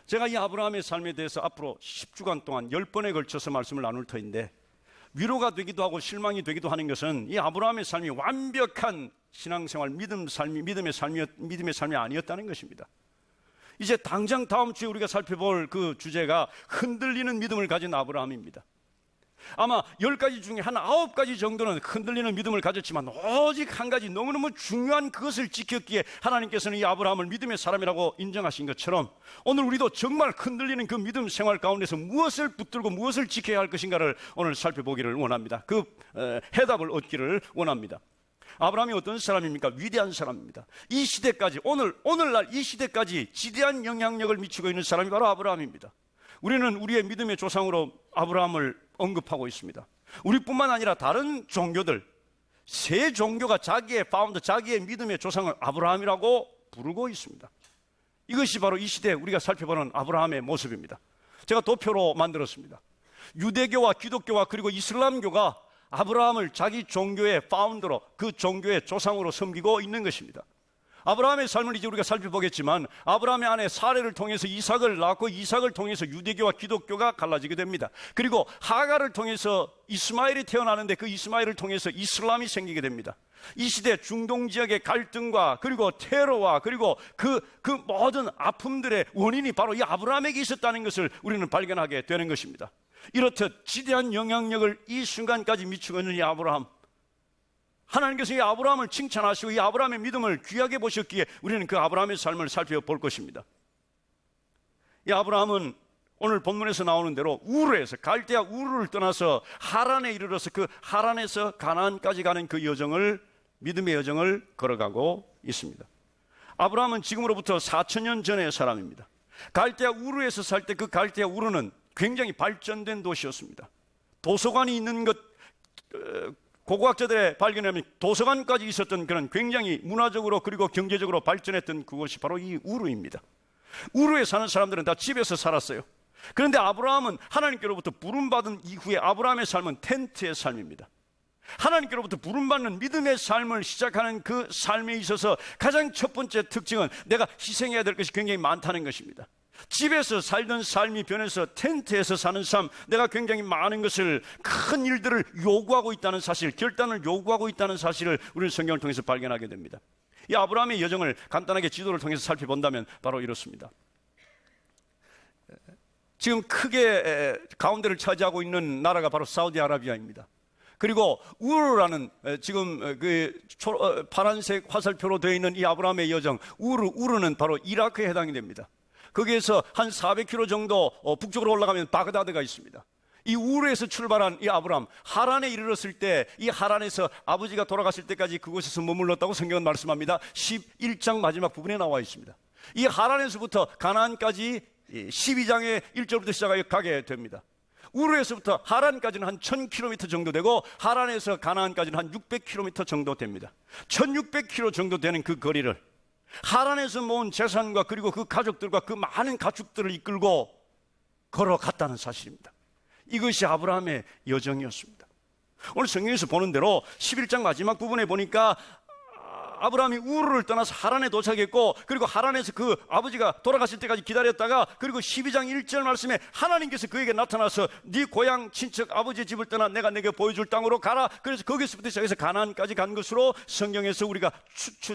제가 이 아브라함의 삶에 대해서 앞으로 10주간 동안 10번에 걸쳐서 말씀을 나눌 터인데, 위로가 되기도 하고 실망이 되기도 하는 것은 이 아브라함의 삶이 완벽한 신앙생활, 믿음의 삶이 아니었다는 것입니다. 이제 당장 다음 주에 우리가 살펴볼 그 주제가 흔들리는 믿음을 가진 아브라함입니다. 아마 10가지 중에 한 9가지 정도는 흔들리는 믿음을 가졌지만, 오직 한 가지 너무너무 중요한 그것을 지켰기에 하나님께서는 이 아브라함을 믿음의 사람이라고 인정하신 것처럼, 오늘 우리도 정말 흔들리는 그 믿음 생활 가운데서 무엇을 붙들고 무엇을 지켜야 할 것인가를 오늘 살펴보기를 원합니다. 그 해답을 얻기를 원합니다. 아브라함이 어떤 사람입니까? 위대한 사람입니다. 이 시대까지, 오늘날 이 시대까지 지대한 영향력을 미치고 있는 사람이 바로 아브라함입니다. 우리는 우리의 믿음의 조상으로 아브라함을 언급하고 있습니다. 우리뿐만 아니라 다른 종교들, 세 종교가 자기의 파운더, 자기의 믿음의 조상을 아브라함이라고 부르고 있습니다. 이것이 바로 이 시대에 우리가 살펴보는 아브라함의 모습입니다. 제가 도표로 만들었습니다. 유대교와 기독교와 그리고 이슬람교가 아브라함을 자기 종교의 파운더로, 그 종교의 조상으로 섬기고 있는 것입니다. 아브라함의 삶을 이제 우리가 살펴보겠지만, 아브라함의 아내 사레를 통해서 이삭을 낳고, 이삭을 통해서 유대교와 기독교가 갈라지게 됩니다. 그리고 하갈을 통해서 이스마엘이 태어나는데, 그 이스마엘을 통해서 이슬람이 생기게 됩니다. 이 시대 중동 지역의 갈등과 그리고 테러와 그리고 그 모든 아픔들의 원인이 바로 이 아브라함에게 있었다는 것을 우리는 발견하게 되는 것입니다. 이렇듯 지대한 영향력을 이 순간까지 미치고 있는 이 아브라함, 하나님께서 이 아브라함을 칭찬하시고 이 아브라함의 믿음을 귀하게 보셨기에 우리는 그 아브라함의 삶을 살펴볼 것입니다. 이 아브라함은 오늘 본문에서 나오는 대로 우르에서, 갈대아 우르를 떠나서 하란에 이르러서 그 하란에서 가나안까지 가는 그 여정을, 믿음의 여정을 걸어가고 있습니다. 아브라함은 지금으로부터 4,000년 전의 사람입니다. 갈대아 우르에서 살 때 그 갈대아 우르는 굉장히 발전된 도시였습니다. 도서관이 있는 것, 고고학자들의 발견에 의하면 도서관까지 있었던 그런 굉장히 문화적으로 그리고 경제적으로 발전했던 그것이 바로 이 우르입니다. 우르에 사는 사람들은 다 집에서 살았어요. 그런데 아브라함은 하나님께로부터 부름받은 이후에 아브라함의 삶은 텐트의 삶입니다. 하나님께로부터 부름받는 믿음의 삶을 시작하는 그 삶에 있어서 가장 첫 번째 특징은 내가 희생해야 될 것이 굉장히 많다는 것입니다. 집에서 살던 삶이 변해서 텐트에서 사는 삶, 내가 굉장히 많은 것을, 큰 일들을 요구하고 있다는 사실, 결단을 요구하고 있다는 사실을 우리는 성경을 통해서 발견하게 됩니다. 이 아브라함의 여정을 간단하게 지도를 통해서 살펴본다면 바로 이렇습니다. 지금 크게 가운데를 차지하고 있는 나라가 바로 사우디아라비아입니다. 그리고 우르라는, 지금 그 파란색 화살표로 되어 있는 이 아브라함의 여정, 우르는 바로 이라크에 해당이 됩니다. 거기에서 한 400km 정도 북쪽으로 올라가면 바그다드가 있습니다. 이 우르에서 출발한 이 아브라함, 하란에 이르렀을 때, 이 하란에서 아버지가 돌아갔을 때까지 그곳에서 머물렀다고 성경은 말씀합니다. 11장 마지막 부분에 나와 있습니다. 이 하란에서부터 가나안까지 12장의 1절부터 시작하여 가게 됩니다. 우르에서부터 하란까지는 한 1000km 정도 되고, 하란에서 가나안까지는 한 600km 정도 됩니다. 1600km 정도 되는 그 거리를 하란에서 모은 재산과 그리고 그 가족들과 그 많은 가축들을 이끌고 걸어갔다는 사실입니다. 이것이 아브라함의 여정이었습니다. 오늘 성경에서 보는 대로 11장 마지막 부분에 보니까 아브라함이 우르를 떠나서 하란에 도착했고, 그리고 하란에서 그 아버지가 돌아갔을 때까지 기다렸다가, 그리고 12장 1절 말씀에 하나님께서 그에게 나타나서 네 고향 친척 아버지의 집을 떠나 내가 내게 보여줄 땅으로 가라. 그래서 거기서부터 시작해서 가나안까지 간 것으로 성경에서 우리가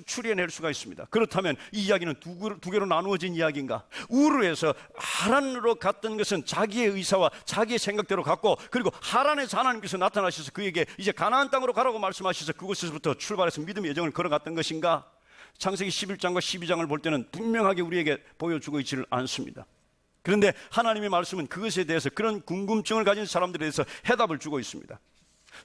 추리해낼 수가 있습니다. 그렇다면 이 이야기는 두 개로 나누어진 이야기인가? 우르에서 하란으로 갔던 것은 자기의 의사와 자기의 생각대로 갔고, 그리고 하란에서 하나님께서 나타나셔서 그에게 이제 가나안 땅으로 가라고 말씀하셔서 그곳에서부터 출발해서 믿음의 여정을 걸어갔던 것인가? 창세기 11장과 12장을 볼 때는 분명하게 우리에게 보여주고 있지를 않습니다. 그런데 하나님의 말씀은 그것에 대해서, 그런 궁금증을 가진 사람들에 대해서 해답을 주고 있습니다.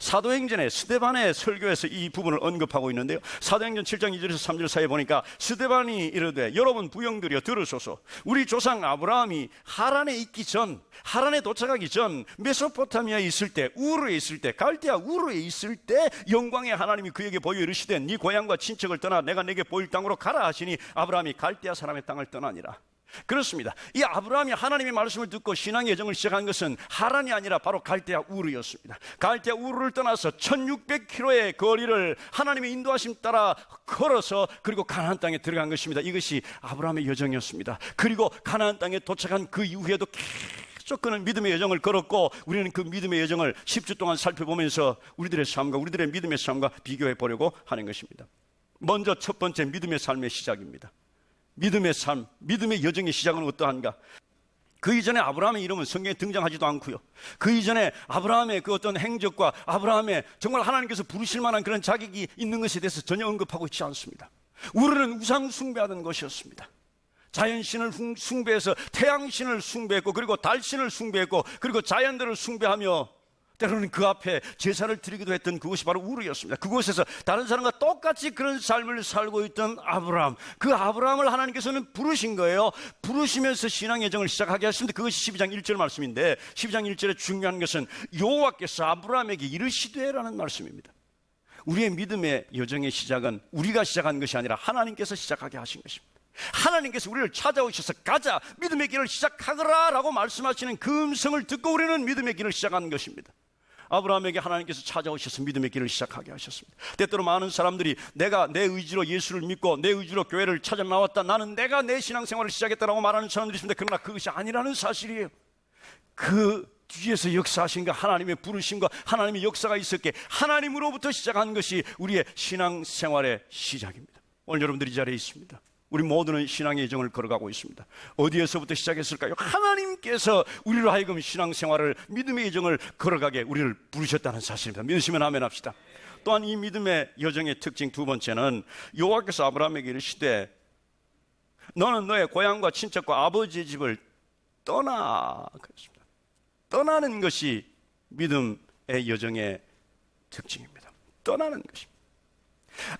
사도행전의 스데반의 설교에서 이 부분을 언급하고 있는데요, 사도행전 7장 2절에서 3절 사이에 보니까 스데반이 이르되 여러분 부형들이여 들으소서. 우리 조상 아브라함이 하란에 있기 전, 하란에 도착하기 전 메소포타미아에 있을 때, 우르에 있을 때, 갈대아 우르에 있을 때 영광의 하나님이 그에게 보여 이르시되 네 고향과 친척을 떠나 내가 내게 보일 땅으로 가라 하시니 아브라함이 갈대아 사람의 땅을 떠나니라. 그렇습니다. 이 아브라함이 하나님의 말씀을 듣고 신앙의 여정을 시작한 것은 하란이 아니라 바로 갈대아 우르였습니다. 갈대아 우르를 떠나서 1600km의 거리를 하나님의 인도하심 따라 걸어서 그리고 가나안 땅에 들어간 것입니다. 이것이 아브라함의 여정이었습니다. 그리고 가나안 땅에 도착한 그 이후에도 계속 그는 믿음의 여정을 걸었고, 우리는 그 믿음의 여정을 10주 동안 살펴보면서 우리들의 삶과 우리들의 믿음의 삶과 비교해 보려고 하는 것입니다. 먼저 첫 번째, 믿음의 삶의 시작입니다. 믿음의 삶, 믿음의 여정의 시작은 어떠한가? 그 이전에 아브라함의 이름은 성경에 등장하지도 않고요. 그 이전에 아브라함의 그 어떤 행적과 아브라함의 정말 하나님께서 부르실 만한 그런 자격이 있는 것에 대해서 전혀 언급하고 있지 않습니다. 우리는 우상 숭배하던 것이었습니다. 자연신을 숭배해서 태양신을 숭배했고, 그리고 달신을 숭배했고, 그리고 자연들을 숭배하며 때로는 그 앞에 제사를 드리기도 했던 그것이 바로 우르였습니다. 그곳에서 다른 사람과 똑같이 그런 삶을 살고 있던 아브라함, 그 아브라함을 하나님께서는 부르신 거예요. 부르시면서 신앙 여정을 시작하게 하셨는데, 그것이 12장 1절 말씀인데, 12장 1절에 중요한 것은 여호와께서 아브라함에게 이르시되라는 말씀입니다. 우리의 믿음의 여정의 시작은 우리가 시작한 것이 아니라 하나님께서 시작하게 하신 것입니다. 하나님께서 우리를 찾아오셔서 가자, 믿음의 길을 시작하거라 라고 말씀하시는 그 음성을 듣고 우리는 믿음의 길을 시작하는 것입니다. 아브라함에게 하나님께서 찾아오셔서 믿음의 길을 시작하게 하셨습니다. 때때로 많은 사람들이 내가 내 의지로 예수를 믿고 내 의지로 교회를 찾아 나왔다, 나는 내가 내 신앙생활을 시작했다라고 말하는 사람들이 있습니다. 그러나 그것이 아니라는 사실이에요. 그 뒤에서 역사하신 것, 하나님의 부르심과 하나님의 역사가 있었기에 하나님으로부터 시작한 것이 우리의 신앙생활의 시작입니다. 오늘 여러분들이 이 자리에 있습니다. 우리 모두는 신앙의 여정을 걸어가고 있습니다. 어디에서부터 시작했을까요? 하나님께서 우리로 하여금 신앙생활을, 믿음의 여정을 걸어가게 우리를 부르셨다는 사실입니다. 믿으시면 아멘 합시다. 또한 이 믿음의 여정의 특징 두 번째는 여호와께서 아브라함에게 이르시되 너는 너의 고향과 친척과 아버지의 집을 떠나. 그렇습니다. 떠나는 것이 믿음의 여정의 특징입니다. 떠나는 것입니다.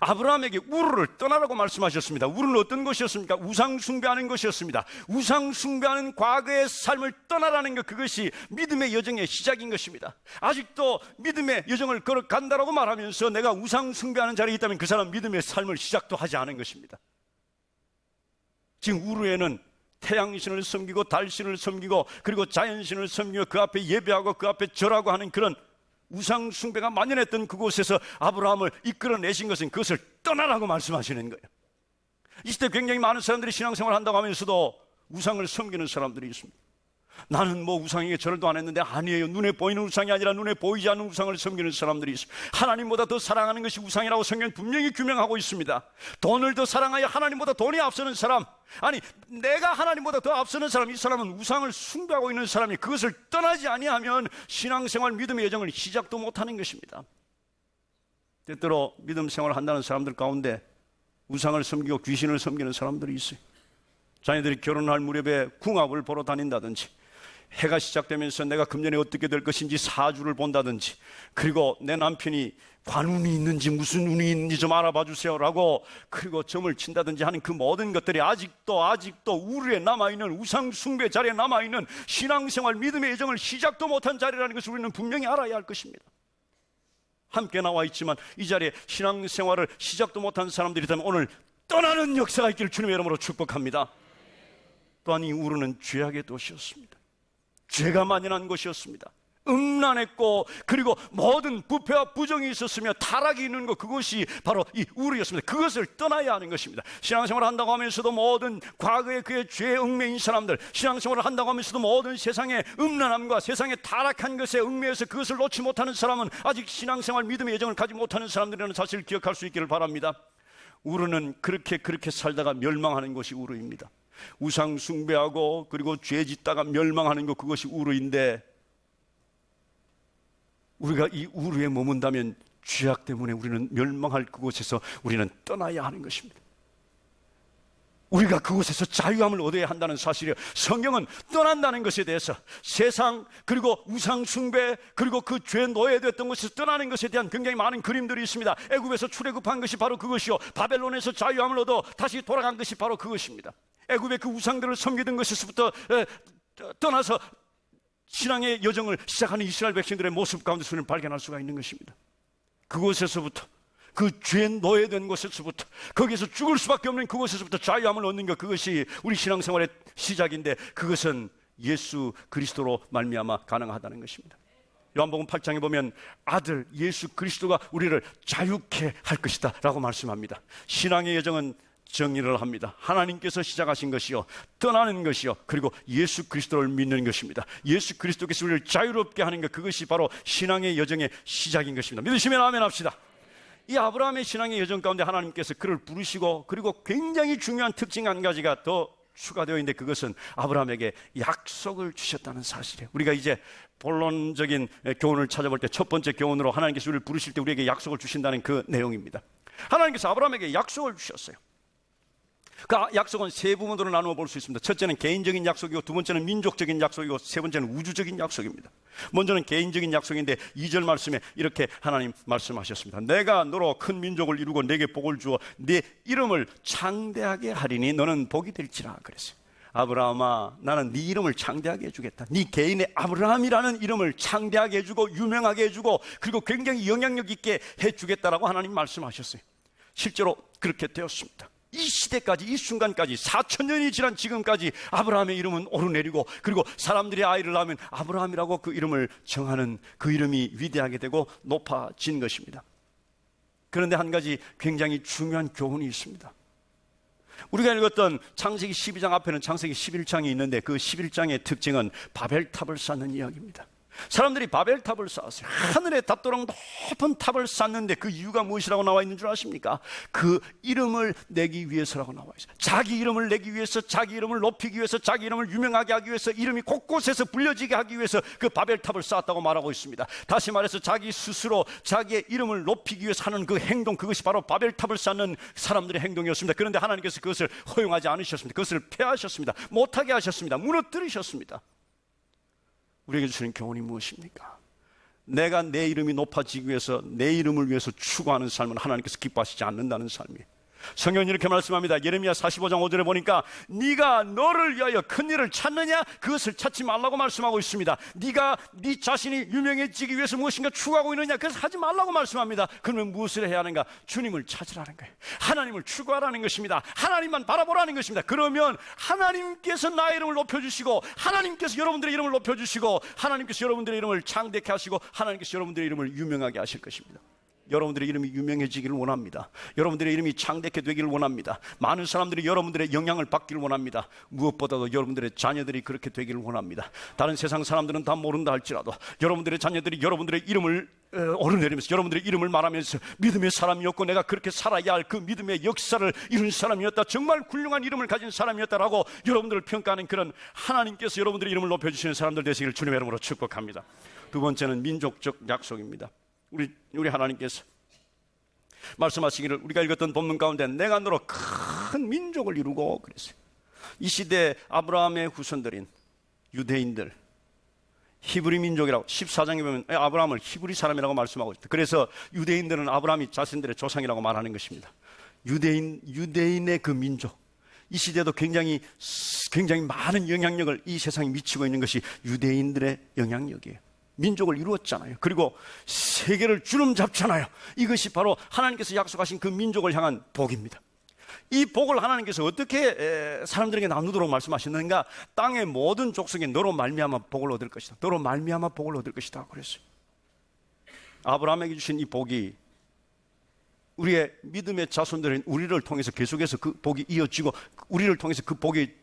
아브라함에게 우르를 떠나라고 말씀하셨습니다. 우르는 어떤 것이었습니까? 우상 숭배하는 것이었습니다. 우상 숭배하는 과거의 삶을 떠나라는 것, 그것이 믿음의 여정의 시작인 것입니다. 아직도 믿음의 여정을 걸어간다라고 말하면서 내가 우상 숭배하는 자리에 있다면 그 사람 믿음의 삶을 시작도 하지 않은 것입니다. 지금 우르에는 태양신을 섬기고 달신을 섬기고 그리고 자연신을 섬기고 그 앞에 예배하고 그 앞에 절하고 하는 그런 우상 숭배가 만연했던 그곳에서 아브라함을 이끌어내신 것은 그것을 떠나라고 말씀하시는 거예요. 이 시대 굉장히 많은 사람들이 신앙생활을 한다고 하면서도 우상을 섬기는 사람들이 있습니다. 나는 뭐 우상에게 절도 안 했는데, 아니에요. 눈에 보이는 우상이 아니라 눈에 보이지 않는 우상을 섬기는 사람들이 있습니다. 하나님보다 더 사랑하는 것이 우상이라고 성경은 분명히 규명하고 있습니다. 돈을 더 사랑하여 하나님보다 돈이 앞서는 사람, 아니 내가 하나님보다 더 앞서는 사람, 이 사람은 우상을 숭배하고 있는 사람이 그것을 떠나지 아니하면 신앙생활, 믿음의 여정을 시작도 못하는 것입니다. 때때로 믿음 생활을 한다는 사람들 가운데 우상을 섬기고 귀신을 섬기는 사람들이 있어요. 자녀들이 결혼할 무렵에 궁합을 보러 다닌다든지, 해가 시작되면서 내가 금년에 어떻게 될 것인지 사주를 본다든지, 그리고 내 남편이 관운이 있는지 무슨 운이 있는지 좀 알아봐 주세요라고 그리고 점을 친다든지 하는 그 모든 것들이 아직도 우르에 남아있는 우상 숭배 자리에 남아있는 신앙생활, 믿음의 여정을 시작도 못한 자리라는 것을 우리는 분명히 알아야 할 것입니다. 함께 나와 있지만 이 자리에 신앙생활을 시작도 못한 사람들이 있다면 오늘 떠나는 역사가 있기를 주님의 이름으로 축복합니다. 또한 이 우르는 죄악의 도시였습니다. 죄가 만연한 곳이었습니다. 음란했고 그리고 모든 부패와 부정이 있었으며 타락이 있는 것, 그것이 바로 이 우르였습니다. 그것을 떠나야 하는 것입니다. 신앙생활을 한다고 하면서도 모든 과거의 그의 죄에 얽매인 사람들, 신앙생활을 한다고 하면서도 모든 세상의 음란함과 세상의 타락한 것에 얽매여서 그것을 놓지 못하는 사람은 아직 신앙생활, 믿음의 여정을 가지 못하는 사람들이라는 사실을 기억할 수 있기를 바랍니다. 우르는 그렇게 살다가 멸망하는 것이 우르입니다. 우상 숭배하고 그리고 죄 짓다가 멸망하는 것, 그것이 우르인데, 우리가 이 우르에 머문다면 죄악 때문에 우리는 멸망할 그곳에서 우리는 떠나야 하는 것입니다. 우리가 그곳에서 자유함을 얻어야 한다는 사실이에요. 성경은 떠난다는 것에 대해서, 세상 그리고 우상 숭배 그리고 그 죄 노예됐던 것에서 떠나는 것에 대한 굉장히 많은 그림들이 있습니다. 애굽에서 출애굽한 것이 바로 그것이요, 바벨론에서 자유함을 얻어 다시 돌아간 것이 바로 그것입니다. 애굽의 그 우상들을 섬기던 것에서부터 떠나서 신앙의 여정을 시작하는 이스라엘 백성들의 모습 가운데서 우리는 발견할 수가 있는 것입니다. 그곳에서부터 그 죄 노예된 곳에서부터, 거기서 죽을 수밖에 없는 그곳에서부터 자유함을 얻는 것, 그것이 우리 신앙생활의 시작인데, 그것은 예수 그리스도로 말미암아 가능하다는 것입니다. 요한복음 8장에 보면 아들 예수 그리스도가 우리를 자유케 할 것이다 라고 말씀합니다. 신앙의 여정은 정리를 합니다. 하나님께서 시작하신 것이요, 떠나는 것이요, 그리고 예수 그리스도를 믿는 것입니다. 예수 그리스도께서 우리를 자유롭게 하는 것, 그것이 바로 신앙의 여정의 시작인 것입니다. 믿으시면 아멘 합시다. 이 아브라함의 신앙의 여정 가운데 하나님께서 그를 부르시고, 그리고 굉장히 중요한 특징 한 가지가 더 추가되어 있는데, 그것은 아브라함에게 약속을 주셨다는 사실이에요. 우리가 이제 본론적인 교훈을 찾아볼 때 첫 번째 교훈으로 하나님께서 우리를 부르실 때 우리에게 약속을 주신다는 그 내용입니다. 하나님께서 아브라함에게 약속을 주셨어요. 그 약속은 세 부분으로 나누어 볼 수 있습니다. 첫째는 개인적인 약속이고, 두 번째는 민족적인 약속이고, 세 번째는 우주적인 약속입니다. 먼저는 개인적인 약속인데 2절 말씀에 이렇게 하나님 말씀하셨습니다. 내가 너로 큰 민족을 이루고 내게 복을 주어 내 이름을 창대하게 하리니 너는 복이 될지라 그랬어요. 아브라함아, 나는 네 이름을 창대하게 해주겠다. 네 개인의 아브라함이라는 이름을 창대하게 해주고 유명하게 해주고, 그리고 굉장히 영향력 있게 해주겠다라고 하나님 말씀하셨어요. 실제로 그렇게 되었습니다. 이 시대까지, 이 순간까지, 4,000년이 지난 지금까지 아브라함의 이름은 오르내리고, 그리고 사람들이 아이를 낳으면 아브라함이라고 그 이름을 정하는, 그 이름이 위대하게 되고 높아진 것입니다. 그런데 한 가지 굉장히 중요한 교훈이 있습니다. 우리가 읽었던 창세기 12장 앞에는 창세기 11장이 있는데, 그 11장의 특징은 바벨탑을 쌓는 이야기입니다. 사람들이 바벨탑을 쌓았어요. 하늘에 닿도록 높은 탑을 쌓는데 그 이유가 무엇이라고 나와 있는 줄 아십니까? 그 이름을 내기 위해서라고 나와 있어요. 자기 이름을 내기 위해서, 자기 이름을 높이기 위해서, 자기 이름을 유명하게 하기 위해서, 이름이 곳곳에서 불려지게 하기 위해서 그 바벨탑을 쌓았다고 말하고 있습니다. 다시 말해서 자기 스스로 자기의 이름을 높이기 위해서 하는 그 행동, 그것이 바로 바벨탑을 쌓는 사람들의 행동이었습니다. 그런데 하나님께서 그것을 허용하지 않으셨습니다. 그것을 폐하셨습니다. 못하게 하셨습니다. 무너뜨리셨습니다. 우리에게 주시는 교훈이 무엇입니까? 내가 내 이름이 높아지기 위해서, 내 이름을 위해서 추구하는 삶은 하나님께서 기뻐하시지 않는다는 삶이에요. 성경은 이렇게 말씀합니다. 예레미야 45장 5절에 보니까 네가 너를 위하여 큰 일을 찾느냐? 그것을 찾지 말라고 말씀하고 있습니다. 네가 네 자신이 유명해지기 위해서 무엇인가 추구하고 있느냐? 그것을 하지 말라고 말씀합니다. 그러면 무엇을 해야 하는가? 주님을 찾으라는 거예요. 하나님을 추구하라는 것입니다. 하나님만 바라보라는 것입니다. 그러면 하나님께서 나의 이름을 높여주시고, 하나님께서 여러분들의 이름을 높여주시고, 하나님께서 여러분들의 이름을 창대케 하시고, 하나님께서 여러분들의 이름을 유명하게 하실 것입니다. 여러분들의 이름이 유명해지기를 원합니다. 여러분들의 이름이 창대케 되기를 원합니다. 많은 사람들이 여러분들의 영향을 받기를 원합니다. 무엇보다도 여러분들의 자녀들이 그렇게 되기를 원합니다. 다른 세상 사람들은 다 모른다 할지라도 여러분들의 자녀들이 여러분들의 이름을 오르내리면서, 여러분들의 이름을 말하면서 믿음의 사람이었고 내가 그렇게 살아야 할 그 믿음의 역사를 이룬 사람이었다, 정말 훌륭한 이름을 가진 사람이었다라고 여러분들을 평가하는 그런 하나님께서 여러분들의 이름을 높여주시는 사람들 되시기를 주님의 이름으로 축복합니다. 두 번째는 민족적 약속입니다. 우리 하나님께서 말씀하시기를, 우리가 읽었던 본문 가운데 내가 너로 큰 민족을 이루고 그랬어요. 이 시대 아브라함의 후손들인 유대인들, 히브리 민족이라고 14장에 보면 아브라함을 히브리 사람이라고 말씀하고 있다. 그래서 유대인들은 아브라함이 자신들의 조상이라고 말하는 것입니다. 유대인의 그 민족, 이 시대도 굉장히 많은 영향력을 이 세상에 미치고 있는 것이 유대인들의 영향력이에요. 민족을 이루었잖아요. 그리고 세계를 주름 잡잖아요. 이것이 바로 하나님께서 약속하신 그 민족을 향한 복입니다. 이 복을 하나님께서 어떻게 사람들에게 나누도록 말씀하셨는가? 땅의 모든 족속이 너로 말미암아 복을 얻을 것이다. 너로 말미암아 복을 얻을 것이다 그랬어요. 아브라함에게 주신 이 복이 우리의 믿음의 자손들인 우리를 통해서 계속해서 그 복이 이어지고, 우리를 통해서 그 복이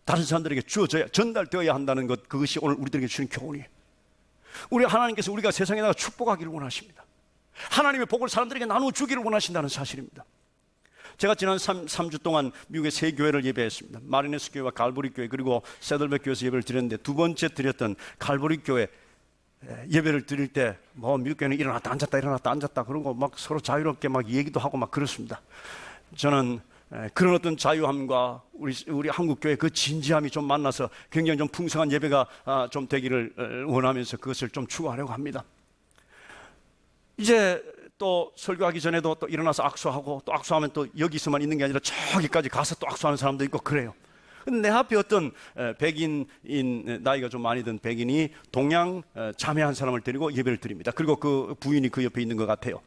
다른 사람들에게 주어져야, 전달되어야 한다는 것, 그것이 오늘 우리들에게 주는 교훈이에요. 우리 하나님께서 우리가 세상에 나가 축복하기를 원하십니다. 하나님의 복을 사람들에게 나누어 주기를 원하신다는 사실입니다. 제가 지난 3주 동안 미국의 세 교회를 예배했습니다. 마리네스 교회와 갈보리 교회, 그리고 세들백 교회에서 예배를 드렸는데, 두 번째 드렸던 갈보리 교회 예배를 드릴 때 미국 교회는 일어났다 앉았다 그러고 막 서로 자유롭게 막 얘기도 하고 막 그렇습니다. 저는 그런 어떤 자유함과 우리 한국교회 그 진지함이 좀 만나서 굉장히 좀 풍성한 예배가 좀 되기를 원하면서 그것을 좀 추구하려고 합니다. 이제 또 설교하기 전에도 또 일어나서 악수하고, 또 악수하면 또 여기서만 있는 게 아니라 저기까지 가서 또 악수하는 사람도 있고 그래요. 근데 내 앞에 어떤 백인인, 나이가 좀 많이 든 백인이 동양 자매 한 사람을 데리고 예배를 드립니다. 그리고 그 부인이 그 옆에 있는 것 같아요.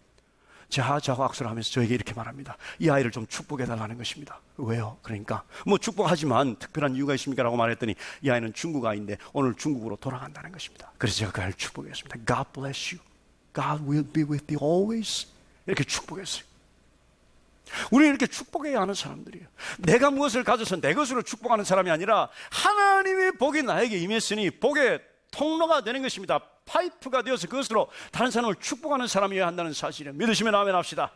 자화악수를 하면서 저에게 이렇게 말합니다. 이 아이를 좀 축복해달라는 것입니다. 왜요? 그러니까 뭐 축복하지만 특별한 이유가 있습니까? 라고 말했더니 이 아이는 중국 아이인데 오늘 중국으로 돌아간다는 것입니다. 그래서 제가 그 아이를 축복했습니다. God bless you. God will be with you always. 이렇게 축복했어요. 우리는 이렇게 축복해야 하는 사람들이에요. 내가 무엇을 가져서 내 것으로 축복하는 사람이 아니라 하나님의 복이 나에게 임했으니 복의 통로가 되는 것입니다. 파이프가 되어서 그것으로 다른 사람을 축복하는 사람이어야 한다는 사실을 믿으시면 아멘 합시다.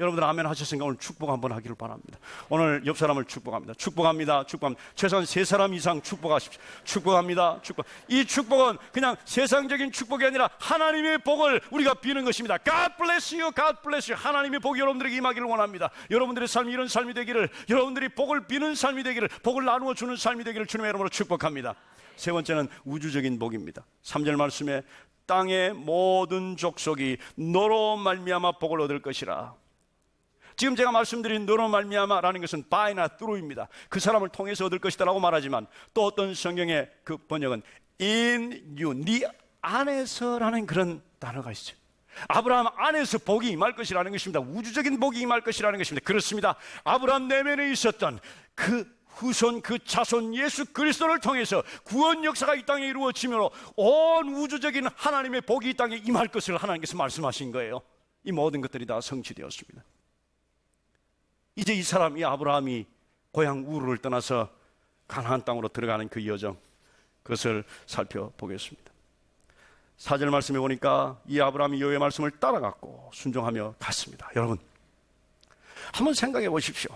여러분들 아멘 하셨으니까 오늘 축복 한번 하기를 바랍니다. 오늘 옆 사람을 축복합니다. 축복합니다. 축복합니다. 최소한 3사람 이상 축복하십시오. 축복합니다. 축복. 이 축복은 그냥 세상적인 축복이 아니라 하나님의 복을 우리가 비는 것입니다. God bless you. God bless you. 하나님의 복이 여러분들에게 임하기를 원합니다. 여러분들의 삶이 이런 삶이 되기를, 여러분들이 복을 비는 삶이 되기를, 복을 나누어 주는 삶이 되기를 주님의 이름으로 축복합니다. 세 번째는 우주적인 복입니다. 3절 말씀에 땅의 모든 족속이 너로 말미암아 복을 얻을 것이라. 지금 제가 말씀드린 너로 말미암아라는 것은 by나 through입니다. 그 사람을 통해서 얻을 것이다 라고 말하지만 또 어떤 성경의 그 번역은 in you, 네 안에서라는 그런 단어가 있어요. 아브라함 안에서 복이 임할 것이라는 것입니다. 우주적인 복이 임할 것이라는 것입니다. 그렇습니다. 아브라함 내면에 있었던 그 후손, 그 자손 예수 그리스도를 통해서 구원 역사가 이 땅에 이루어지므로 온 우주적인 하나님의 복이 이 땅에 임할 것을 하나님께서 말씀하신 거예요. 이 모든 것들이 다 성취되었습니다. 이제 이 사람, 이 아브라함이 고향 우르를 떠나서 가나안 땅으로 들어가는 그 여정, 그것을 살펴보겠습니다. 4절 말씀에 보니까 이 아브라함이 여호와의 말씀을 따라갔고 순종하며 갔습니다. 여러분, 한번 생각해 보십시오.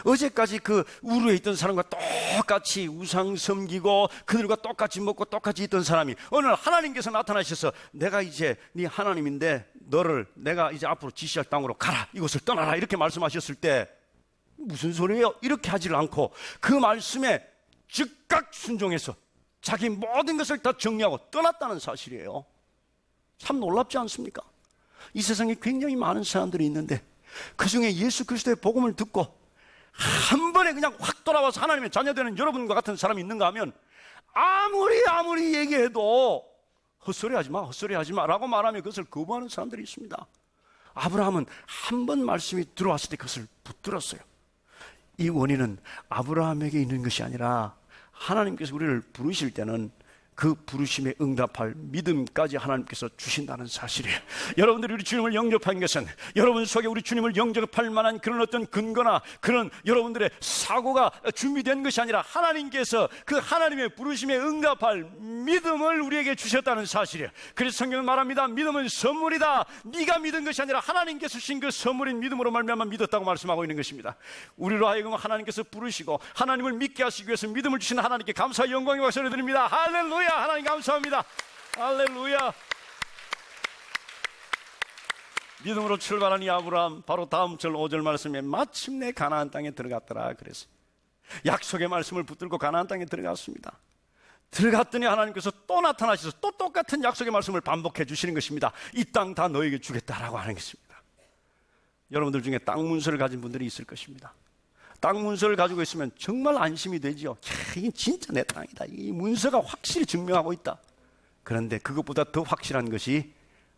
어제까지 그 우르에 있던 사람과 똑같이 우상 섬기고 그들과 똑같이 먹고 똑같이 있던 사람이 오늘 하나님께서 나타나셔서 내가 이제 네 하나님인데 너를 내가 이제 앞으로 지시할 땅으로 가라, 이곳을 떠나라, 이렇게 말씀하셨을 때 무슨 소리예요? 이렇게 하지를 않고 그 말씀에 즉각 순종해서 자기 모든 것을 다 정리하고 떠났다는 사실이에요. 참 놀랍지 않습니까? 이 세상에 굉장히 많은 사람들이 있는데 그 중에 예수 그리스도의 복음을 듣고 한 번에 그냥 확 돌아와서 하나님의 자녀되는 여러분과 같은 사람이 있는가 하면 아무리 얘기해도 헛소리 하지 마 라고 말하면 그것을 거부하는 사람들이 있습니다. 아브라함은 한 번 말씀이 들어왔을 때 그것을 붙들었어요. 이 원인은 아브라함에게 있는 것이 아니라 하나님께서 우리를 부르실 때는 그 부르심에 응답할 믿음까지 하나님께서 주신다는 사실이에요. 여러분들이 우리 주님을 영접한 것은 여러분 속에 우리 주님을 영접할 만한 그런 어떤 근거나 그런 여러분들의 사고가 준비된 것이 아니라 하나님께서 그 하나님의 부르심에 응답할 믿음을 우리에게 주셨다는 사실이에요. 그래서 성경은 말합니다. 믿음은 선물이다. 네가 믿은 것이 아니라 하나님께서 주신 그 선물인 믿음으로 말미암아 믿었다고 말씀하고 있는 것입니다. 우리로 하여금 하나님께서 부르시고 하나님을 믿게 하시기 위해서 믿음을 주신 하나님께 감사와 영광의 박수를 드립니다. 할렐루야. 하나님 감사합니다. 할렐루야. 믿음으로 출발한 이 아브라함, 바로 다음 절 5절 말씀에 마침내 가나안 땅에 들어갔더라 그래서 약속의 말씀을 붙들고 가나안 땅에 들어갔습니다. 들어갔더니 하나님께서 또 나타나셔서 또 똑같은 약속의 말씀을 반복해 주시는 것입니다. 이 땅 다 너에게 주겠다라고 하는 것입니다. 여러분들 중에 땅 문서를 가진 분들이 있을 것입니다. 땅 문서를 가지고 있으면 정말 안심이 되죠. 이게 진짜 내 땅이다. 이 문서가 확실히 증명하고 있다. 그런데 그것보다 더 확실한 것이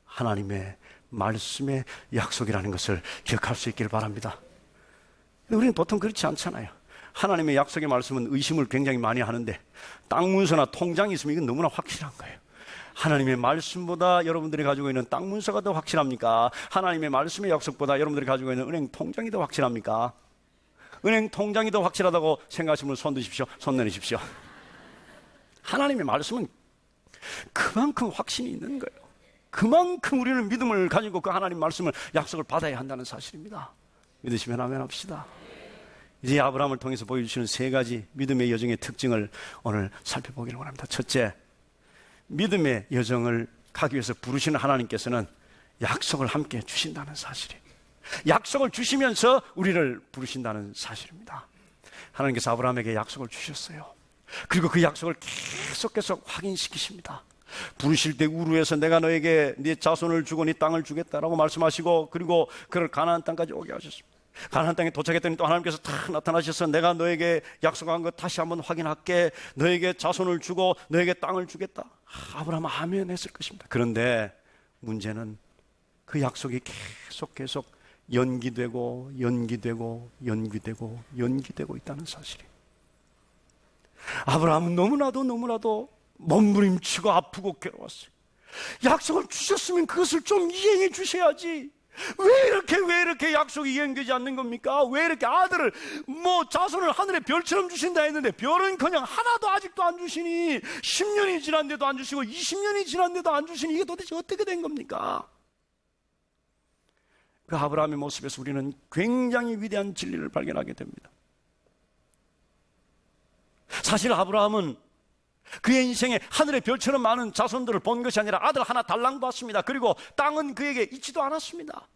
하나님의 말씀의 약속이라는 것을 기억할 수 있기를 바랍니다. 우리는 보통 그렇지 않잖아요. 하나님의 약속의 말씀은 의심을 굉장히 많이 하는데 땅 문서나 통장이 있으면 이건 너무나 확실한 거예요. 하나님의 말씀보다 여러분들이 가지고 있는 땅 문서가 더 확실합니까? 하나님의 말씀의 약속보다 여러분들이 가지고 있는 은행 통장이 더 확실합니까? 은행 통장이 더 확실하다고 생각하시는 분 손 드십시오. 손 내리십시오. 하나님의 말씀은 그만큼 확신이 있는 거예요. 그만큼 우리는 믿음을 가지고 그 하나님 말씀을 약속을 받아야 한다는 사실입니다. 믿으시면 아멘 합시다. 이제 아브라함을 통해서 보여주시는 3가지 믿음의 여정의 특징을 오늘 살펴보기를 원합니다. 첫째, 믿음의 여정을 가기 위해서 부르시는 하나님께서는 약속을 함께 주신다는 사실이에요. 약속을 주시면서 우리를 부르신다는 사실입니다. 하나님께서 아브라함에게 약속을 주셨어요. 그리고 그 약속을 계속 확인시키십니다. 부르실 때 우르에서 내가 너에게 네 자손을 주고 네 땅을 주겠다라고 말씀하시고 그리고 그를 가나안 땅까지 오게 하셨습니다. 가나안 땅에 도착했더니 또 하나님께서 다 나타나셔서 내가 너에게 약속한 것 다시 한번 확인할게. 너에게 자손을 주고 너에게 땅을 주겠다. 아브라함 아멘 했을 것입니다. 그런데 문제는 그 약속이 계속 연기되고 연기되고 연기되고 연기되고 있다는 사실이. 아브라함은 너무나도 몸부림치고 아프고 괴로웠어요. 약속을 주셨으면 그것을 좀 이행해 주셔야지. 왜 이렇게 약속이 이행되지 않는 겁니까? 왜 이렇게 아들을 자손을 하늘의 별처럼 주신다 했는데 별은커녕 하나도 아직도 안 주시니, 10년이 지났는데도 안 주시고 20년이 지났는데도 안 주시니, 이게 도대체 어떻게 된 겁니까? 그 아브라함의 모습에서 우리는 굉장히 위대한 진리를 발견하게 됩니다. 사실 아브라함은 그의 인생에 하늘의 별처럼 많은 자손들을 본 것이 아니라 아들 하나 달랑 받습니다. 그리고 땅은 그에게 있지도 않았습니다.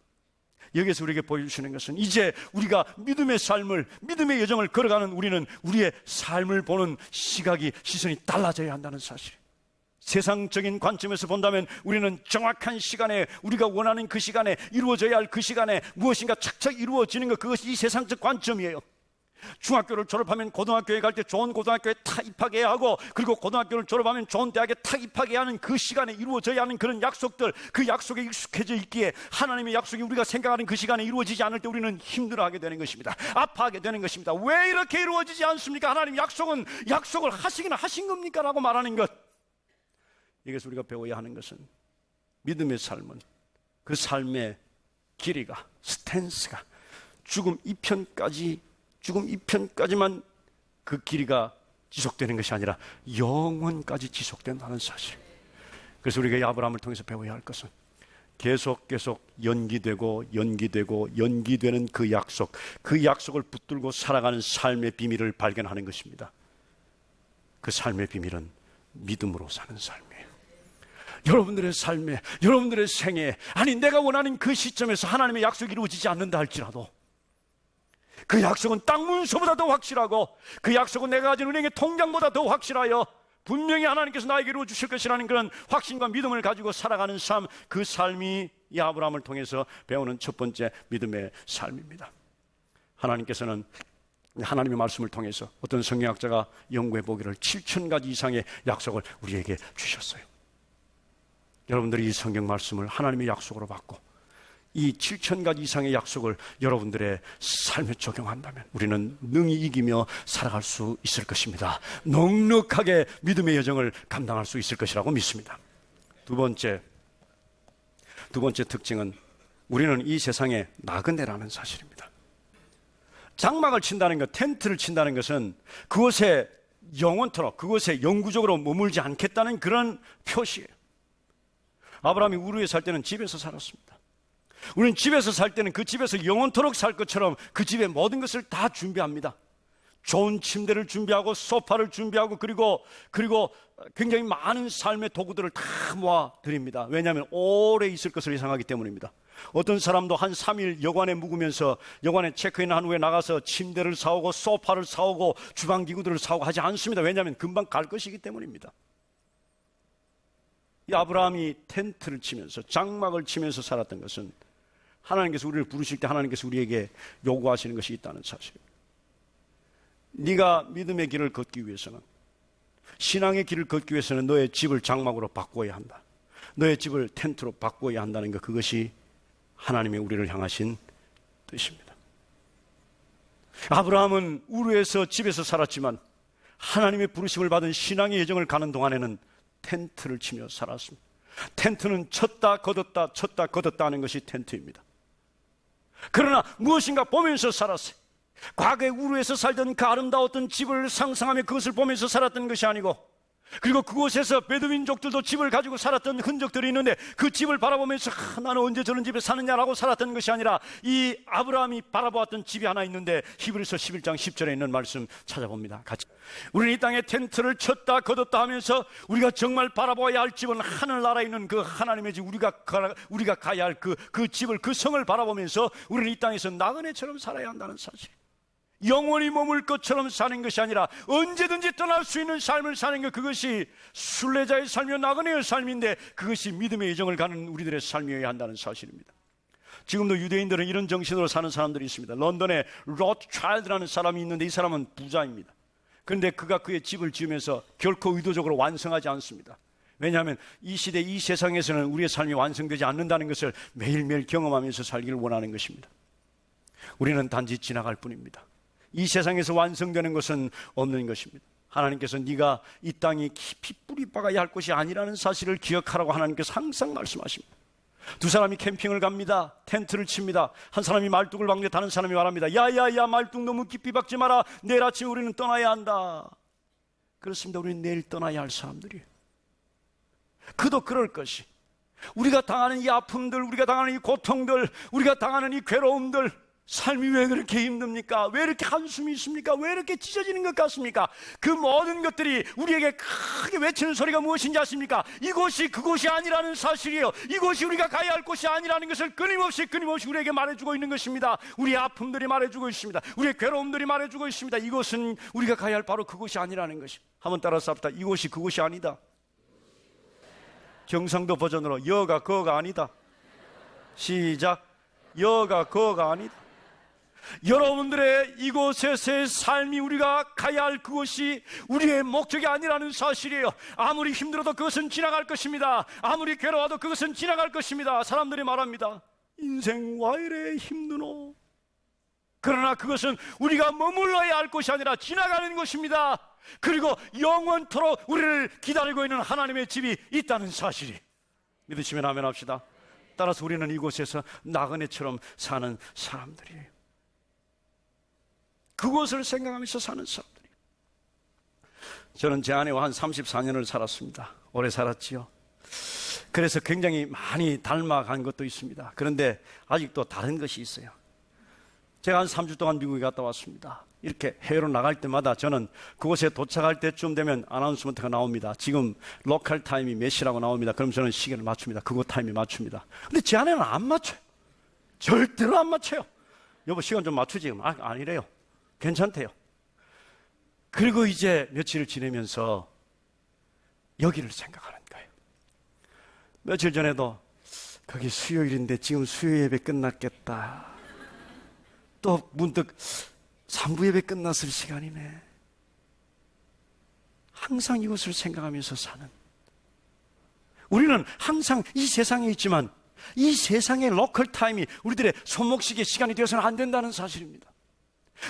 여기서 우리에게 보여주시는 것은 이제 우리가 믿음의 삶을, 믿음의 여정을 걸어가는 우리는 우리의 삶을 보는 시선이 달라져야 한다는 사실. 세상적인 관점에서 본다면 우리는 정확한 시간에, 우리가 원하는 그 시간에, 이루어져야 할 그 시간에 무엇인가 착착 이루어지는 것, 그것이 이 세상적 관점이에요. 중학교를 졸업하면 고등학교에 갈 때 좋은 고등학교에 탁 입학해야 하고, 그리고 고등학교를 졸업하면 좋은 대학에 탁 입학해야 하는 그 시간에 이루어져야 하는 그런 약속들, 그 약속에 익숙해져 있기에 하나님의 약속이 우리가 생각하는 그 시간에 이루어지지 않을 때 우리는 힘들어하게 되는 것입니다. 아파하게 되는 것입니다. 왜 이렇게 이루어지지 않습니까? 하나님 약속을 하시기는 하신 겁니까? 라고 말하는 것. 이것을 우리가 배워야 하는 것은, 믿음의 삶은 그 삶의 길이가, 스탠스가 죽음 이편까지만 그 길이가 지속되는 것이 아니라 영원까지 지속된다는 사실. 그래서 우리가 이 아브라함을 통해서 배워야 할 것은 계속 연기되고 연기되는 그 약속을 붙들고 살아가는 삶의 비밀을 발견하는 것입니다. 그 삶의 비밀은 믿음으로 사는 삶이에요. 여러분들의 삶에, 여러분들의 생애에, 아니 내가 원하는 그 시점에서 하나님의 약속이 이루어지지 않는다 할지라도 그 약속은 땅 문서보다 더 확실하고, 그 약속은 내가 가진 은행의 통장보다 더 확실하여 분명히 하나님께서 나에게 이루어 주실 것이라는 그런 확신과 믿음을 가지고 살아가는 삶, 그 삶이 이 아브라함을 통해서 배우는 첫 번째 믿음의 삶입니다. 하나님께서는 하나님의 말씀을 통해서 어떤 성경학자가 연구해 보기를 7,000가지 이상의 약속을 우리에게 주셨어요. 여러분들이 이 성경 말씀을 하나님의 약속으로 받고 이 7,000가지 이상의 약속을 여러분들의 삶에 적용한다면 우리는 능히 이기며 살아갈 수 있을 것입니다. 넉넉하게 믿음의 여정을 감당할 수 있을 것이라고 믿습니다. 두 번째 특징은 우리는 이 세상에 나그네라는 사실입니다. 장막을 친다는 것, 텐트를 친다는 것은 그곳에 영원토록, 그곳에 영구적으로 머물지 않겠다는 그런 표시예요. 아브라함이 우르에 살 때는 집에서 살았습니다. 우리는 집에서 살 때는 그 집에서 영원토록 살 것처럼 그 집의 모든 것을 다 준비합니다. 좋은 침대를 준비하고 소파를 준비하고 그리고 굉장히 많은 삶의 도구들을 다 모아 드립니다. 왜냐하면 오래 있을 것을 예상하기 때문입니다. 어떤 사람도 한 3일 여관에 묵으면서 여관에 체크인한 후에 나가서 침대를 사오고 소파를 사오고 주방기구들을 사오고 하지 않습니다. 왜냐하면 금방 갈 것이기 때문입니다. 이 아브라함이 텐트를 치면서, 장막을 치면서 살았던 것은 하나님께서 우리를 부르실 때 하나님께서 우리에게 요구하시는 것이 있다는 사실입니다. 네가 믿음의 길을 걷기 위해서는, 신앙의 길을 걷기 위해서는 너의 집을 장막으로 바꾸어야 한다. 너의 집을 텐트로 바꾸어야 한다는 것, 그것이 하나님의 우리를 향하신 뜻입니다. 아브라함은 우르에서 집에서 살았지만 하나님의 부르심을 받은 신앙의 여정을 가는 동안에는 텐트를 치며 살았습니다. 텐트는 쳤다 걷었다 하는 것이 텐트입니다. 그러나 무엇인가 보면서 살았어요. 과거에 우르에서 살던 그 아름다웠던 집을 상상하며 그것을 보면서 살았던 것이 아니고, 그리고 그곳에서 베두민족들도 집을 가지고 살았던 흔적들이 있는데 그 집을 바라보면서 나는 언제 저런 집에 사느냐라고 살았던 것이 아니라, 이 아브라함이 바라보았던 집이 하나 있는데 히브리서 11장 10절에 있는 말씀 찾아봅니다. 같이. 우리는 이 땅에 텐트를 쳤다 걷었다 하면서 우리가 정말 바라봐야 할 집은 하늘나라에 있는 그 하나님의 집, 우리가 가야 할 그 집을, 그 성을 바라보면서 우리는 이 땅에서 나그네처럼 살아야 한다는 사실. 영원히 머물 것처럼 사는 것이 아니라 언제든지 떠날 수 있는 삶을 사는 것, 그것이 순례자의 삶이요 나그네의 삶인데, 그것이 믿음의 여정을 가는 우리들의 삶이어야 한다는 사실입니다. 지금도 유대인들은 이런 정신으로 사는 사람들이 있습니다. 런던에 로트차일드라는 사람이 있는데 이 사람은 부자입니다. 그런데 그가 그의 집을 지으면서 결코 의도적으로 완성하지 않습니다. 왜냐하면 이 시대, 이 세상에서는 우리의 삶이 완성되지 않는다는 것을 매일매일 경험하면서 살기를 원하는 것입니다. 우리는 단지 지나갈 뿐입니다. 이 세상에서 완성되는 것은 없는 것입니다. 하나님께서 네가 이 땅이 깊이 뿌리 박아야 할 것이 아니라는 사실을 기억하라고 하나님께서 항상 말씀하십니다. 두 사람이 캠핑을 갑니다. 텐트를 칩니다. 한 사람이 말뚝을 박는데 다른 사람이 말합니다. 야야야, 말뚝 너무 깊이 박지 마라. 내일 아침에 우리는 떠나야 한다. 그렇습니다. 우리는 내일 떠나야 할 사람들이에요. 그도 그럴 것이, 우리가 당하는 이 아픔들, 우리가 당하는 이 고통들, 우리가 당하는 이 괴로움들, 삶이 왜 그렇게 힘듭니까? 왜 이렇게 한숨이 있습니까? 왜 이렇게 찢어지는 것 같습니까? 그 모든 것들이 우리에게 크게 외치는 소리가 무엇인지 아십니까? 이곳이 그곳이 아니라는 사실이에요. 이곳이 우리가 가야 할 곳이 아니라는 것을 끊임없이 우리에게 말해주고 있는 것입니다. 우리의 아픔들이 말해주고 있습니다. 우리의 괴로움들이 말해주고 있습니다. 이곳은 우리가 가야 할 바로 그곳이 아니라는 것입니다. 한번 따라서 합시다. 이곳이 그곳이 아니다. 경상도 버전으로 여가 거가 아니다. 시작. 여가 거가 아니다. 여러분들의 이곳에서의 삶이 우리가 가야 할 그곳이 우리의 목적이 아니라는 사실이에요. 아무리 힘들어도 그것은 지나갈 것입니다. 아무리 괴로워도 그것은 지나갈 것입니다. 사람들이 말합니다. 인생 와 이래 힘드노. 그러나 그것은 우리가 머물러야 할 것이 아니라 지나가는 것입니다. 그리고 영원토록 우리를 기다리고 있는 하나님의 집이 있다는 사실이, 믿으시면 아멘 합시다. 따라서 우리는 이곳에서 나그네처럼 사는 사람들이에요. 그곳을 생각하면서 사는 사람들이에요. 저는 제 아내와 한 34년을 살았습니다. 오래 살았지요. 그래서 굉장히 많이 닮아간 것도 있습니다. 그런데 아직도 다른 것이 있어요. 제가 한 3주 동안 미국에 갔다 왔습니다. 이렇게 해외로 나갈 때마다 저는 그곳에 도착할 때쯤 되면 아나운스먼트가 나옵니다. 지금 로컬 타임이 몇 시라고 나옵니다. 그럼 저는 시계를 맞춥니다. 그곳 타임이 맞춥니다. 근데 제 아내는 안 맞춰요. 절대로 안 맞춰요. 여보, 시간 좀 맞추지? 아니래요. 괜찮대요. 그리고 이제 며칠을 지내면서 여기를 생각하는 거예요. 며칠 전에도 거기 수요일인데 지금 수요 예배 끝났겠다. 또 문득 3부 예배 끝났을 시간이네. 항상 이것을 생각하면서 사는, 우리는 항상 이 세상에 있지만 이 세상의 로컬 타임이 우리들의 손목시계 시간이 되어서는 안 된다는 사실입니다.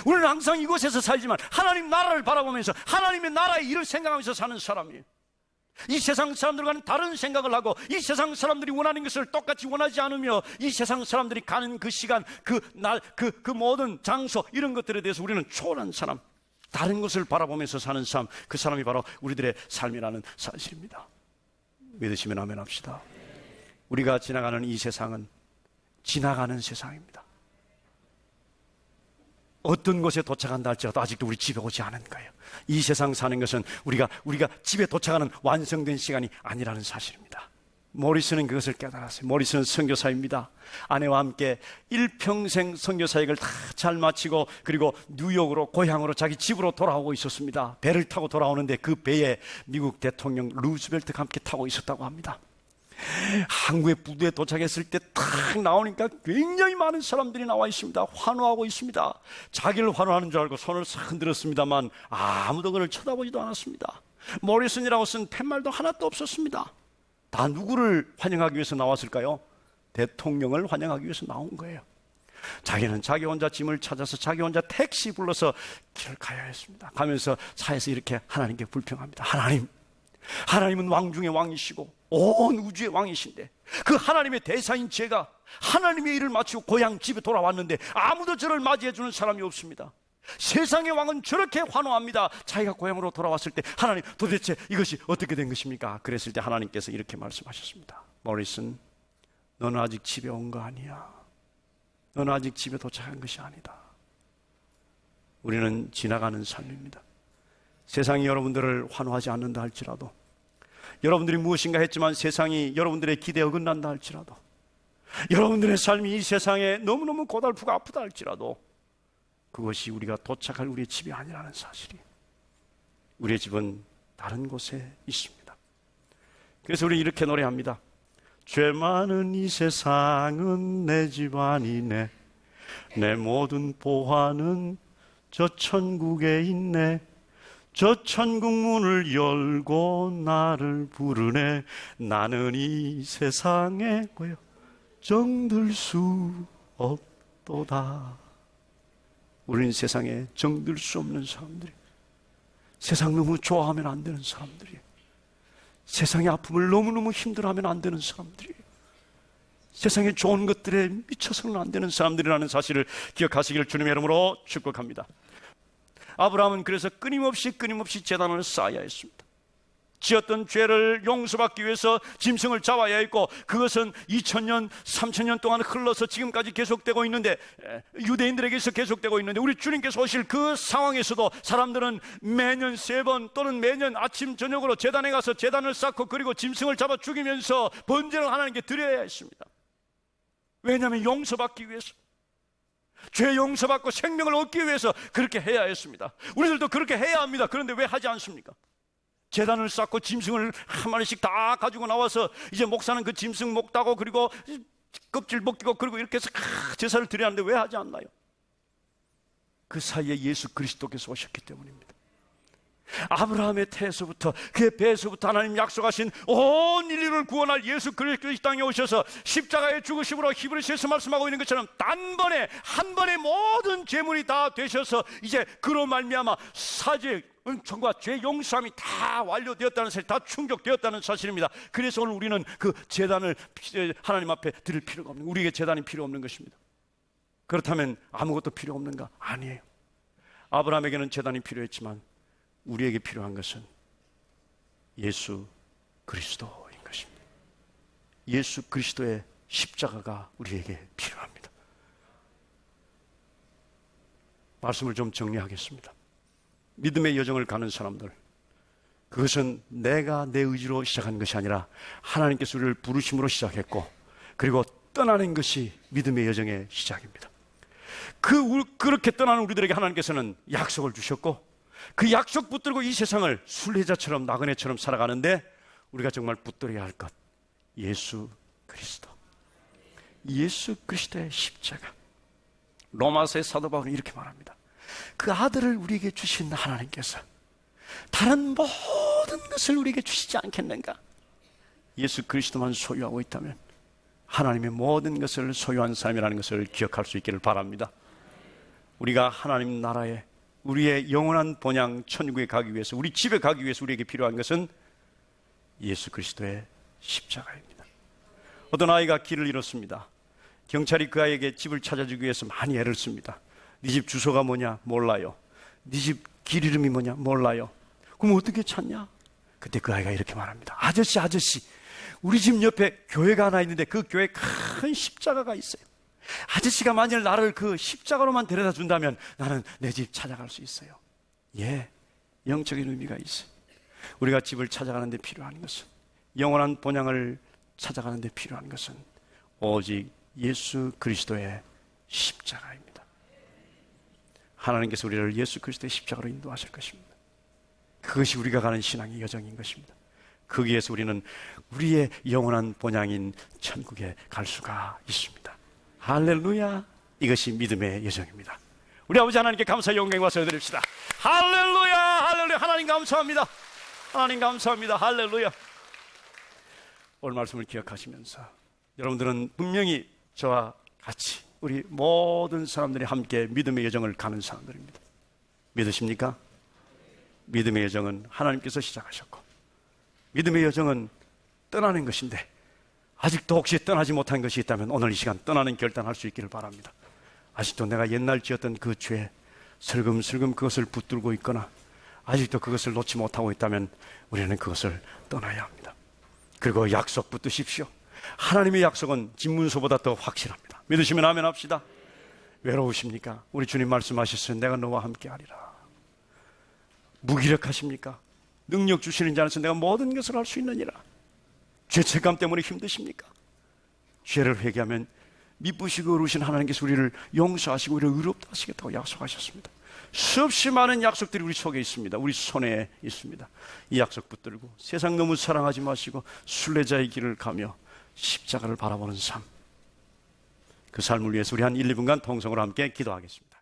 우리는 항상 이곳에서 살지만 하나님 나라를 바라보면서 하나님의 나라의 일을 생각하면서 사는 사람이에요. 이 세상 사람들과는 다른 생각을 하고 이 세상 사람들이 원하는 것을 똑같이 원하지 않으며 이 세상 사람들이 가는 그 시간, 그 날, 그 모든 장소, 이런 것들에 대해서 우리는 초월한 사람, 다른 것을 바라보면서 사는 삶, 그 사람이 바로 우리들의 삶이라는 사실입니다. 믿으시면 아멘 합시다. 우리가 지나가는 이 세상은 지나가는 세상입니다. 어떤 곳에 도착한다 할지라도 아직도 우리 집에 오지 않은 거예요. 이 세상 사는 것은 우리가 집에 도착하는 완성된 시간이 아니라는 사실입니다. 모리스는 그것을 깨달았어요. 모리스는 선교사입니다. 아내와 함께 일평생 선교 사역을 다 잘 마치고 그리고 뉴욕으로, 고향으로, 자기 집으로 돌아오고 있었습니다. 배를 타고 돌아오는데 그 배에 미국 대통령 루즈벨트가 함께 타고 있었다고 합니다. 한국의 부두에 도착했을 때 탁 나오니까 굉장히 많은 사람들이 나와 있습니다. 환호하고 있습니다. 자기를 환호하는 줄 알고 손을 싹 흔들었습니다만 아무도 그를 쳐다보지도 않았습니다. 모리슨이라고 쓴 팻말도 하나도 없었습니다. 다 누구를 환영하기 위해서 나왔을까요? 대통령을 환영하기 위해서 나온 거예요. 자기는 자기 혼자 짐을 찾아서 자기 혼자 택시 불러서 길을 가야 했습니다. 가면서 차에서 이렇게 하나님께 불평합니다. 하나님은 왕 중의 왕이시고 온 우주의 왕이신데 그 하나님의 대사인 제가 하나님의 일을 마치고 고향 집에 돌아왔는데 아무도 저를 맞이해 주는 사람이 없습니다. 세상의 왕은 저렇게 환호합니다. 자기가 고향으로 돌아왔을 때 하나님, 도대체 이것이 어떻게 된 것입니까? 그랬을 때 하나님께서 이렇게 말씀하셨습니다. 모리슨, 너는 아직 집에 온 거 아니야. 너는 아직 집에 도착한 것이 아니다. 우리는 지나가는 삶입니다. 세상이 여러분들을 환호하지 않는다 할지라도, 여러분들이 무엇인가 했지만 세상이 여러분들의 기대에 어긋난다 할지라도, 여러분들의 삶이 이 세상에 너무너무 고달프고 아프다 할지라도 그것이 우리가 도착할 우리의 집이 아니라는 사실이, 우리의 집은 다른 곳에 있습니다. 그래서 우리 이렇게 노래합니다. 죄 많은 이 세상은 내 집 아니네. 내 모든 보화는 저 천국에 있네. 저 천국 문을 열고 나를 부르네. 나는 이 세상에 정들 수 없도다. 우리는 세상에 정들 수 없는 사람들이, 세상 너무 좋아하면 안 되는 사람들이, 세상의 아픔을 너무너무 힘들어하면 안 되는 사람들이, 세상의 좋은 것들에 미쳐서는 안 되는 사람들이라는 사실을 기억하시기를 주님의 이름으로 축복합니다. 아브라함은 그래서 끊임없이 제단을 쌓아야 했습니다. 지었던 죄를 용서받기 위해서 짐승을 잡아야 했고, 그것은 2000년, 3000년 동안 흘러서 지금까지 계속되고 있는데, 유대인들에게서 계속되고 있는데, 우리 주님께서 오실 그 상황에서도 사람들은 매년 3번 또는 매년 아침 저녁으로 제단에 가서 제단을 쌓고, 그리고 짐승을 잡아 죽이면서 번제를 하나님께 드려야 했습니다. 왜냐하면 용서받기 위해서, 죄 용서받고 생명을 얻기 위해서 그렇게 해야 했습니다. 우리들도 그렇게 해야 합니다. 그런데 왜 하지 않습니까? 제단을 쌓고 짐승을 한 마리씩 다 가지고 나와서 이제 목사는 그 짐승 목 따고, 그리고 껍질 벗기고, 그리고 이렇게 해서 제사를 드려야 하는데 왜 하지 않나요? 그 사이에 예수 그리스도께서 오셨기 때문입니다. 아브라함의 태에서부터, 그의 배에서부터 하나님 약속하신 온 인류를 구원할 예수 그리스도 이 땅에 오셔서 십자가의 죽으심으로 히브리서에서 말씀하고 있는 것처럼 단번에 한 번에 모든 죄물이 다 되셔서 이제 그로 말미암아 사죄, 은총과 죄 용서함이 다 완료되었다는 사실, 다 충족되었다는 사실입니다. 그래서 오늘 우리는 그 제단을 하나님 앞에 드릴 필요가 없는, 우리에게 제단이 필요 없는 것입니다. 그렇다면 아무것도 필요 없는가? 아니에요. 아브라함에게는 제단이 필요했지만 우리에게 필요한 것은 예수 그리스도인 것입니다. 예수 그리스도의 십자가가 우리에게 필요합니다. 말씀을 좀 정리하겠습니다. 믿음의 여정을 가는 사람들, 그것은 내가 내 의지로 시작한 것이 아니라 하나님께서 우리를 부르심으로 시작했고, 그리고 떠나는 것이 믿음의 여정의 시작입니다. 그렇게 떠나는 우리들에게 하나님께서는 약속을 주셨고, 그 약속 붙들고 이 세상을 순례자처럼 나그네처럼 살아가는데 우리가 정말 붙들어야 할 것, 예수 그리스도, 예수 그리스도의 십자가. 로마서의 사도 바울은 이렇게 말합니다. 그 아들을 우리에게 주신 하나님께서 다른 모든 것을 우리에게 주시지 않겠는가? 예수 그리스도만 소유하고 있다면 하나님의 모든 것을 소유한 사람이라는 것을 기억할 수 있기를 바랍니다. 우리가 하나님 나라에, 우리의 영원한 본향 천국에 가기 위해서, 우리 집에 가기 위해서 우리에게 필요한 것은 예수 그리스도의 십자가입니다. 어떤 아이가 길을 잃었습니다. 경찰이 그 아이에게 집을 찾아주기 위해서 많이 애를 씁니다. 네 집 주소가 뭐냐? 몰라요. 네 집 길 이름이 뭐냐? 몰라요. 그럼 어떻게 찾냐? 그때 그 아이가 이렇게 말합니다. 아저씨, 우리 집 옆에 교회가 하나 있는데 그 교회에 큰 십자가가 있어요. 아저씨가 만일 나를 그 십자가로만 데려다 준다면 나는 내 집 찾아갈 수 있어요. 예, 영적인 의미가 있어요. 우리가 집을 찾아가는 데 필요한 것은, 영원한 본향을 찾아가는 데 필요한 것은 오직 예수 그리스도의 십자가입니다. 하나님께서 우리를 예수 그리스도의 십자가로 인도하실 것입니다. 그것이 우리가 가는 신앙의 여정인 것입니다. 거기에서 우리는 우리의 영원한 본향인 천국에 갈 수가 있습니다. 할렐루야. 이것이 믿음의 여정입니다. 우리 아버지 하나님께 감사의 영광과 박수 드립시다. 할렐루야, 할렐루야. 하나님 감사합니다. 하나님 감사합니다. 할렐루야. 오늘 말씀을 기억하시면서 여러분들은 분명히 저와 같이 우리 모든 사람들이 함께 믿음의 여정을 가는 사람들입니다. 믿으십니까? 믿음의 여정은 하나님께서 시작하셨고, 믿음의 여정은 떠나는 것인데, 아직도 혹시 떠나지 못한 것이 있다면 오늘 이 시간 떠나는 결단할 수 있기를 바랍니다. 아직도 내가 옛날 지었던 그 죄, 슬금슬금 그것을 붙들고 있거나 아직도 그것을 놓지 못하고 있다면 우리는 그것을 떠나야 합니다. 그리고 약속 붙드십시오. 하나님의 약속은 진문서보다 더 확실합니다. 믿으시면 아멘 합시다. 외로우십니까? 우리 주님 말씀하셨어요. 내가 너와 함께 하리라. 무기력하십니까? 능력 주시는 자 안에서 내가 모든 것을 할 수 있느니라. 죄책감 때문에 힘드십니까? 죄를 회개하면 미쁘시고 어루신 하나님께서 우리를 용서하시고 우리를 의롭다 하시겠다고 약속하셨습니다. 수없이 많은 약속들이 우리 속에 있습니다. 우리 손에 있습니다. 이 약속 붙들고 세상 너무 사랑하지 마시고 순례자의 길을 가며 십자가를 바라보는 삶, 그 삶을 위해서 우리 한 1, 2분간 통성으로 함께 기도하겠습니다.